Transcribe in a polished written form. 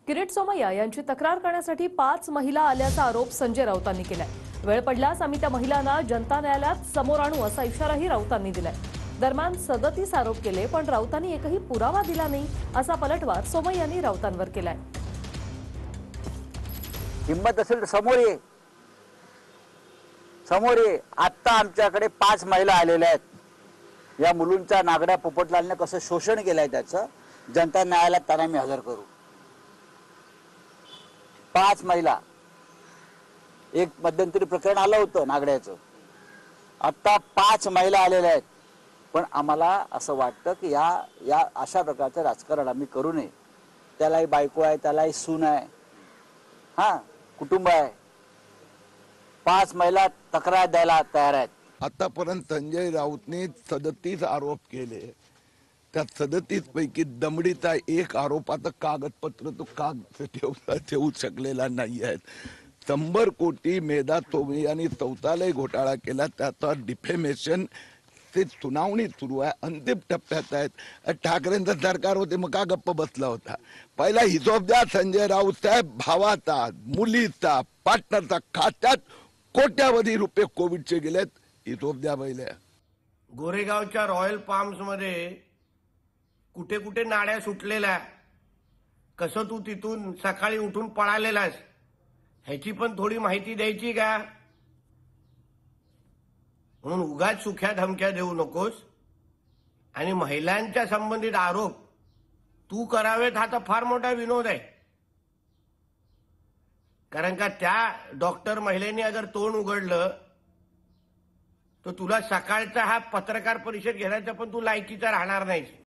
किरीट सोमय्या यांची तक्रार करण्यासाठी 5 महिला आल्याचा आरोप संजय राऊतांनी केलाय। वेळ पडल्यास आम्ही त्या महिलांना जनता न्यायालयात समोर आणू असा इशाराही राऊतांनी दिलाय। दरम्यान 37 आरोप केले पण राऊतांनी एकही पुरावा दिला नाही असा पलटवार सोमय्यांनी राऊतांवर केलाय। हिम्मत असेल तर समोर ये। आता आमच्याकडे 5 महिला आलेल्या आहेत। या मुलींच्या नागड्या पोपटलालने कसं शोषण केलंय त्याचं जनता न्यायालयात त्यांना मी हजर करू। 5 महिला, एक मध्यंतरी प्रकरण आलं होतं नागड्याचं, आता 5 महिला आलेल्या आहेत। पण आम्हाला असं वाटतं की या अशा प्रकारचं राजकारण आम्ही करू नये। त्यालाही बायको आहे, त्यालाही सून आहे, कुटुंब आहे। 5 महिला तक्रार द्यायला तयार आहेत। आतापर्यंत संजय राऊतने 37 आरोप केले। त्या 37 पैकी दमडीचा एक आरोपाचं कागदपत्र तो ठेवू शकलेला नाही आहे। 100 कोटी मेधा सोमय्यांनी शौचालय घोटाळा केला, त्याचा डिफेमेशन ते सुनावणी सुरू आहे, अंतिम टप्प्यात आहेत। ठाकरेंचं सरकार होते मग का गप्प बसला होता? पहिला हिशोब द्या संजय राऊत साहेब, भावाचा, मुलीचा, पार्टनरचा खात्यात कोट्यावधी रुपये कोविडचे गेलेत, हिशोब द्या पहिले। गोरेगावच्या रॉयल पाम्स मध्ये कुठे कुठे नाड्या सुटलेल्या, कसं तू तिथून सकाळी उठून पळालेलास ह्याची पण थोडी माहिती द्यायची का? म्हणून उगाच सुख्या धमक्या देऊ नकोस। आणि महिलांच्या संबंधित आरोप तू करावेत हा तर फार मोठा विनोद आहे। कारण का त्या डॉक्टर महिलेने अगर तोंड उघडलं तर तुला सकाळचा हा पत्रकार परिषद घेण्याचा पण तू लायकीचा राहणार नाहीस।